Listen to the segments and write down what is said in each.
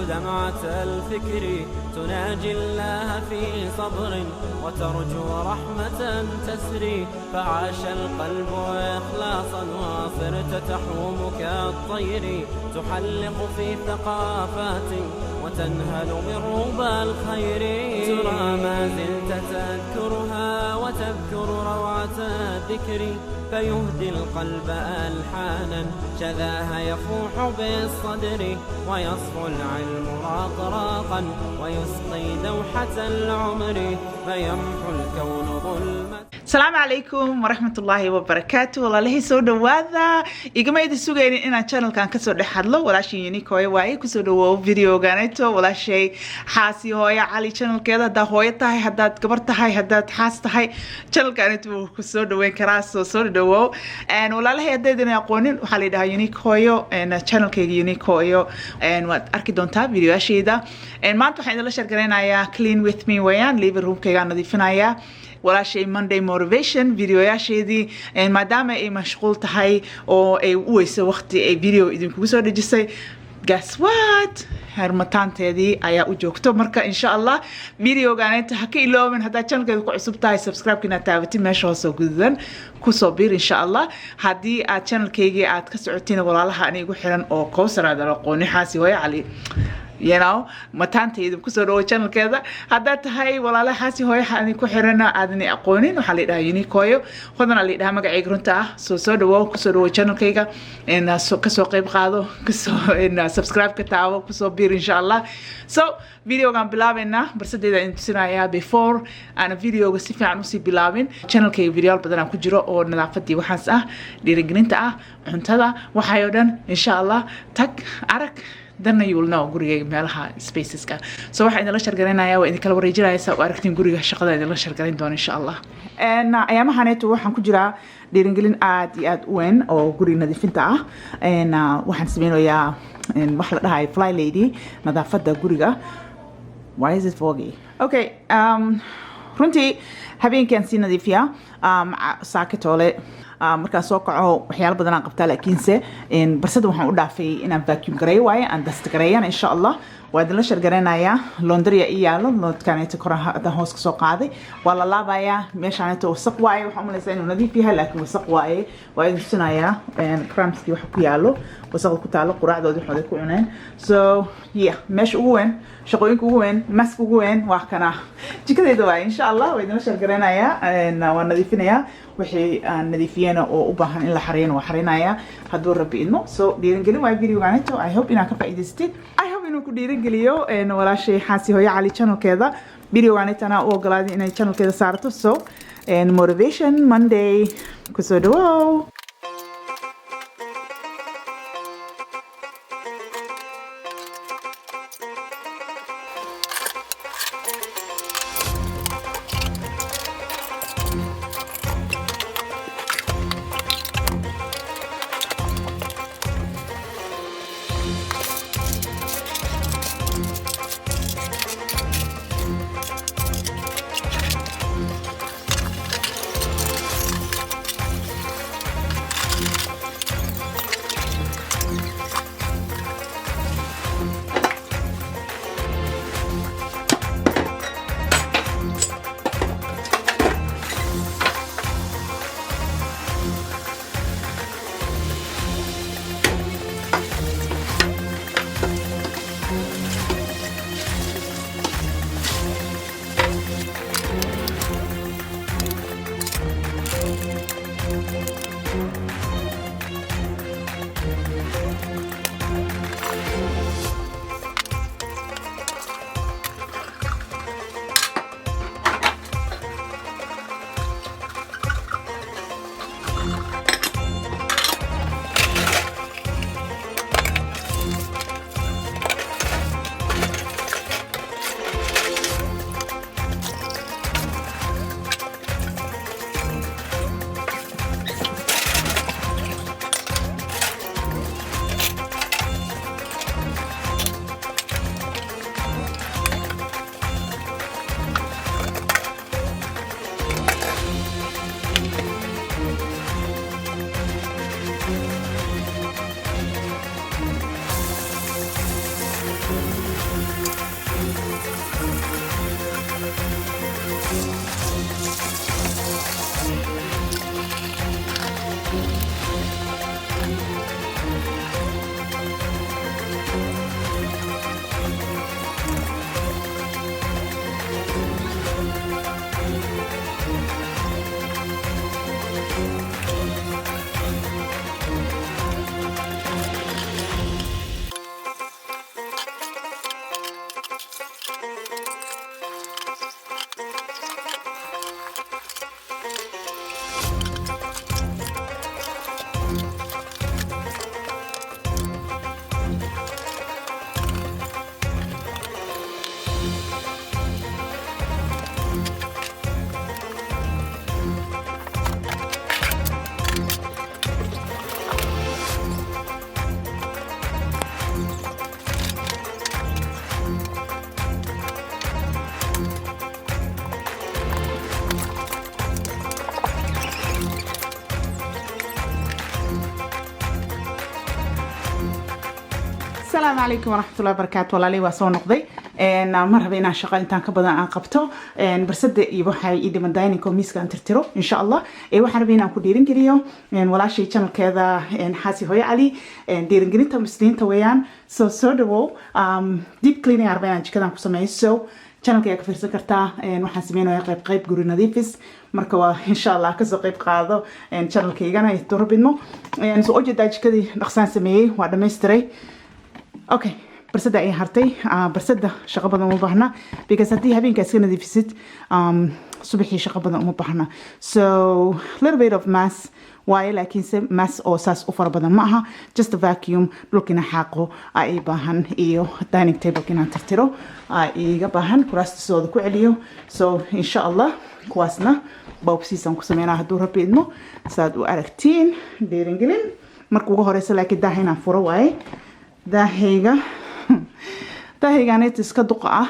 دمعة الفكر تناجي الله في صبر وترجو رحمة تسري فعاش القلب إخلاصا وصرت تحوم كالطير تحلق في ثقافات وتنهل من ربى الخير ترى ما زلت تذكرها وتذكر روعة الذكر فيهدي القلب ألحانا شذاها يفوح بالصدر ويصفو العلم راقراقا ويسقي دوحة العمر فيمحو الكون ظلمة. السلام عليكم ورحمة الله وبركاته. والله لهي سو دواذا إيجما يدي سوغيني إن الشانل كان كسو دحادلو ولا شي يونيك هوي واي كسو دو فيديو غانيتو ولا شي حاسي هوي علي شانل كذا دا هوي تاهي هداد كبر تاهي هداد حاس تاهي شانل كانتو كسو دوين كراسو سو دو ان ولا لهي هدادنا يقونين وحالي دا يونيك هويو ان الشانل كي يونيك هويو ان وات أركي دونتا فيديو أشيدا ان ما انتو حين الله شركرين آيا clean with me ويان ليفر روم كي غانا ديفين آيا ولا شيء Monday motivation فيديو يا شيء إن ما دام أي مشغول تهاي أو أي ويس وقت أي فيديو إذا كوسو رجسي guess what هرمتان تدي أيا وجوكتو مركا إن شاء الله فيديو قانيت حكي لو من هذا channel كده كعصب تاي سبسكرايب كنا تابتين ماشوا سو جدا كوسوبير إن شاء الله هذه channel كيجي كسرتين ولا لها أنا يقول حرن أو كوسر هذا لقوني حاسي ويا علي you know mataantayda ku soo dhawo channel keeda hadaa tahay walaalo xaasi hooyo xani ku xirana aadni aqoonin waxa la yiraahdaa Unique hodana la yiraahdaa magacayga runta ah soo dhawo ku soo dhawo channel kayga in ka soo qayb qaado ka soo in subscribe ka taawo ku soo biir insha Allah so video gaan bilaabina barsadeeda in tusinaya before ana video ga si fiican u sii bilaabin channel kayga video badan aan ku jiro oo nadaafadii waxaas ah dhiirigelinta ah cuntada waxayo dhan insha Allah tag arag then you will know guriga meelaha spaces ka so waxa idin la shargareynaya waa idin kala wareejinaysa oo aragtiin guriga shaqada idin la shargareyn doona insha Allah ayaamahaneetu waxaan ku jiraa dhiirigelin aad iyo aad u weyn oo guriga nadiifinta ah waxaan sameynayaa wax la dhahay fly lady nadaafada guriga why is it foggy okay runtii habeenkan si nadiifiya saakatoole marka soo kaco waxyaalo badan aan qabtaa laakiinse barsada waxaan u dhaafay inaan vacuum gareeyo waaye aan dust gareeyana insha Allah waa idin la shargareynaya laundry iyaalo loodkaanayta koraha hoos ka soo qaaday waa la laabayaa meeshaanayta wasaq waaye waxaan u maleysaa inuu nadiif yahay laakiin wasaq waaye waa idin tusinayaa crumbski waxa ku yaalo wasaqda ku taalo quraacdoodii waxooday ku cuneen so yeah meesha ugu weyn shaqooyinka ugu weyn mask ugu weyn waa kana jikadayda waaye insha Allah waa idin la shargareynayaa waa nadiifinayaa wixii aan nadiifiyana oo u baahan in la xareeyno waa xareenaya hadduu rabbi idmo so dhiirigelin waa videogaanito I hope inaan ka faa'iidaystid I hope inuu ku dhiirigeliyo walaashay xaasi hooyo cali channelkeeda videogaanitana u ogolaaday inay channelkeeda saarto so motivation Monday kusoo dhawow السلام عليكم ورحمة الله وبركاته والله لي واسو نقضي مرة بينا شغال انتان كبدا عن قبطو برسد يبوحا يدي من دايني كوميسكا انترترو ان شاء الله وحنا بينا كو ديرين جريو ولا شيء channel كذا حاسي هوي علي ديرين جريتا مسلين تويان so دو deep cleaning عربينا جكدا كو سمعي so channel كيا كفرسا كرتا وحان سمينو قيب قوري نظيفس مركوا ان شاء الله كسو قيب قادو channel كيغانا يتورو بينو سو اوجي داج كدي نقصان سميي وادميستري okay برسدة أي هرتي برسدة شغل بدن مباحنا because هدي هبين كاسكنا دي فيست صبحي شغل بدن مباحنا so little bit of mess واي لكن mess أو ساس أفر بدن معها just a vacuum لكن حاقو أي باهن إيو dining table كنا ترترو أي باهن كراست سود كوعليو so إن شاء الله كواسنا بوبسيسان كسمينا هدورها بيدمو ساد وأركتين ديرينجلين مركو هوريس لكن ده هنا فورواي dahayganeeto iska duqa ah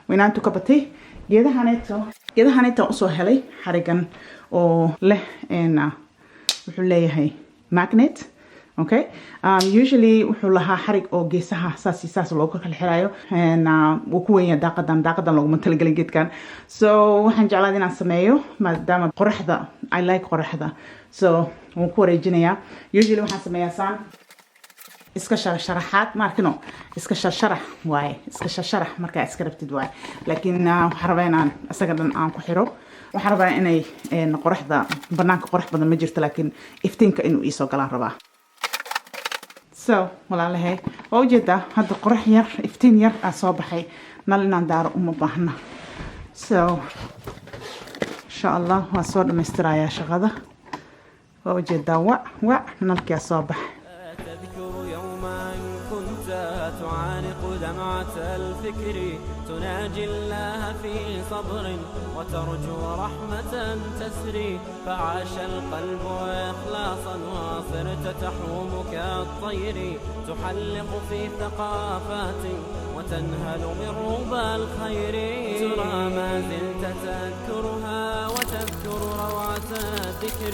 weynaantu ka batay geedahaneeto usoo helay xarigan oo leh wuxuu leeyahay magnet okay usually wuxuu lahaa xarig oo geesaha saas looga kala xiraayo wuu ku weyn yahay daaqadan looguma talagelin geedkan so waxaan jeclaa inaan sameeyo maadaama qoraxda I like qoraxda so waan ku wareejinayaa usually waxaan sameeyaa saan iska sharaxaad markino iska sharax waay iska sharax marka iska rabtid waay laakiin waxa rabaa inaan asaga dhan aan ku xiro waxa rabaa inay qoraxda banaanka qorax badan ma jirto laakiin iftiinka inuu ii soo galaan rabaa so walaalahay oo jeeda hadda qorax yar iftiin yar soo baxay nal inaan daaro uma baahna so insha Allah waa soo dhameystirayaa shaqada oo jeeda wa nalkii soo baxay تعانق دمعة الفكر تناجي الله في صبر وترجو رحمة تسري فعاش القلب إخلاصا وصرت تحوم كالطير تحلق في ثقافات وتنهل من ربى الخير ترى ما زلت تذكرها وتذكر روعة الذكر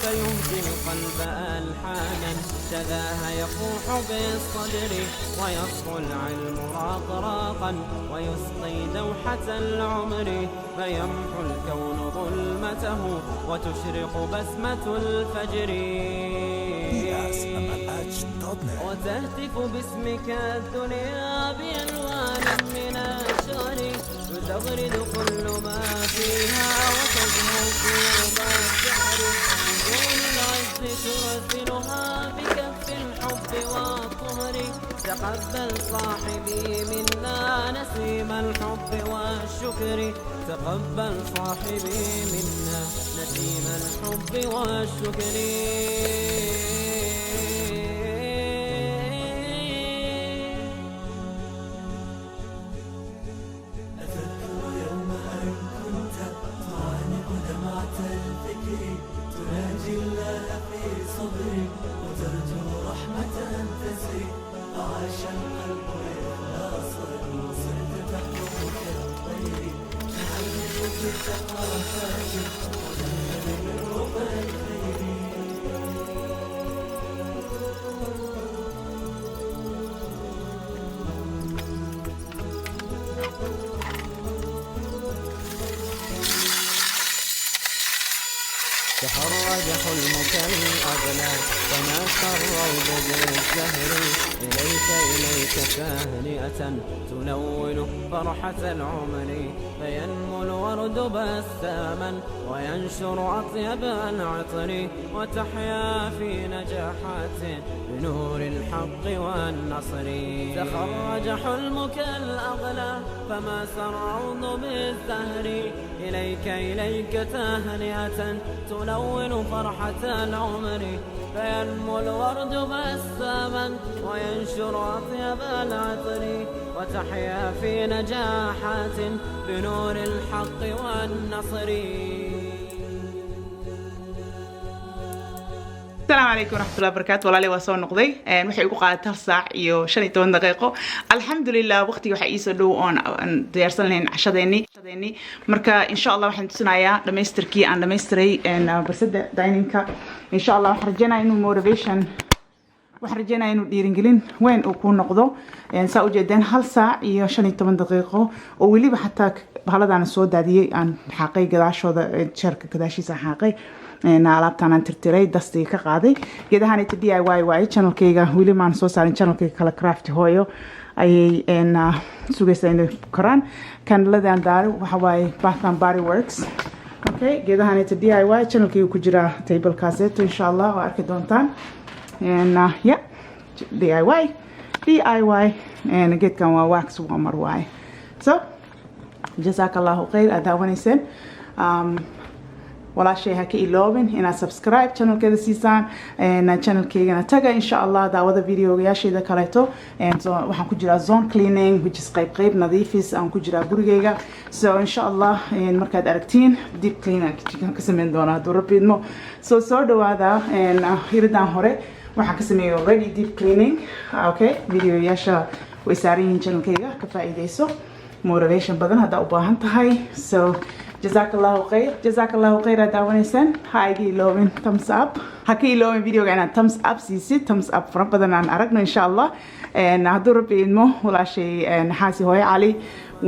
فيهدي القلب ألحانا شذاها يفوح بالصدر ويصفو العلم راقراقا ويسقي دوحة العمر فيمحو الكون ظلمته وتشرق بسمة الفجر وتهتف باسمك الدنيا بألوان من الشعر تزغرد كل ما فيها وتزهو في ربى السحر دون العز ترسلها بكف الحب والطهر تقبل صاحبي منا نسيم الحب والشكر تقبل صاحبي منا نسيم الحب والشكر تناجي الله في صبري وترجو رحمة تسري فعاش القلب إخلاصا وصرت تحكم كالطير تحلق في الثقافات وتنهل من ربى الخير تخرج حلمك الأغلى فما الروض بالزهر إليك تهنئة تلون فرحة العمر فينمو الورد بساما وينشر أطيب العطر وتحيا في نجاحات بنور الحق والنصر تخرج حلمك الأغلى فما الروض بالزهر إليك تهنئة تلون فرحة العمر فينمو الورد بساما وينشر أطيب العطر وتحيا في نجاحات بنور الحق والنصر السلام عليكم ورحمة الله وبركاته والله لي واسو نقضي waxay ugu qaadatay hal saac iyo 15 daqiiqo alxamdulillah waqtiga waxa ii soo dhow oon diyaarsan lahayn cashadeeni marka insha Allah waxaan tusinayaa dhameystirkii aan dhameystiray barsada dining-ka insha Allah waxaan rajaynayaa inuu motivation waxaan rajeynayaa inuu dhiiringelin weyn uu ku noqdo saa ujeedeen 1 saac iyo 15 daqiiqo oo weliba xataa bahaladaan soo daadiyay aan xaqay gadaashooda jeerka gadaashiisa xaqay alaabtaan aan tirtiray dastiga ka qaaday geedahan DIY waay channelkayga weli maan soo saarin channelkayga kala craft hooyo ayay sugaysaa inay koraan kandaladan daaro waxa waaye Bath and Body Works okay geedahan DIY channelkayga ku jira table kaaseeto insha Allah waa arki doontaan yeah DIY geedkan waa wax warmer waay so jazakallahu khayr adaawanaysan walaashay ha ka iloobin inaad subscribe channelkeeda siisaan channelkeygana taga insha Allah daawada videogayaasheeda kaleeto waxaan ku jiraa zone cleaning which is qayb nadiifis aan ku jiraa gurigeyga so insha Allah markaad aragtiin deep cleaning ka sameyn doonaa hadduu rabbi idmo soo dhawaada hiridaan hore waxaan ka sameeyay already deep cleaning okay videoyaasha way saaran yihiin channelkeyga ka faa'iideyso motivation badan hadda u baahan tahay so jazakallahu khayr daawanaysan ha iga iloobin thumbs up ha ka iloobin videoga inaad thumbs up siisid thumbs up fara badan aan aragno insha Allah hadduu rabbi idmo walaashay xaasi hooyo cali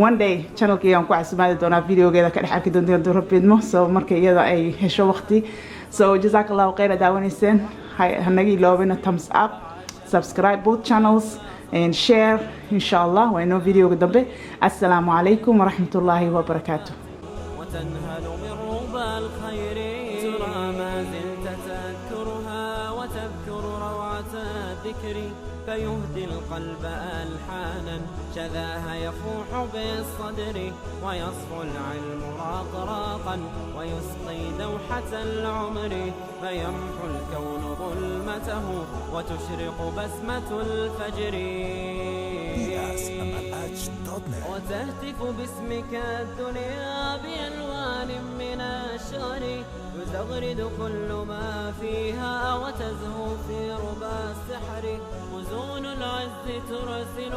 one day channelkayga aan ku casumaadi doonaa videogeeda ka dhex arki doonta hadduu rabbi idmo so marka iyada ay hesho waqti so jazakallahu khayr daawanaysan ha naga iloobin thumbs up subscribe both channels and share inshallah wa inoo videoga dambe assalamu alaykum wa rahmatullahi wa barakatuh وتنهل من ربى الخير ترى ما زلت تذكرها وتذكر روعة الذكر فيهدي القلب ألحانا شذاها يفوح بالصدر ويصفو العلم راقراقا ويسقي دوحة العمر فيمحو الكون ظلمته وتشرق بسمة الفجر وتهتف باسمك الدنيا بألوان من الشعر يزغرد كل ما فيها وتزهو في ربى السحر وزون العز ترسل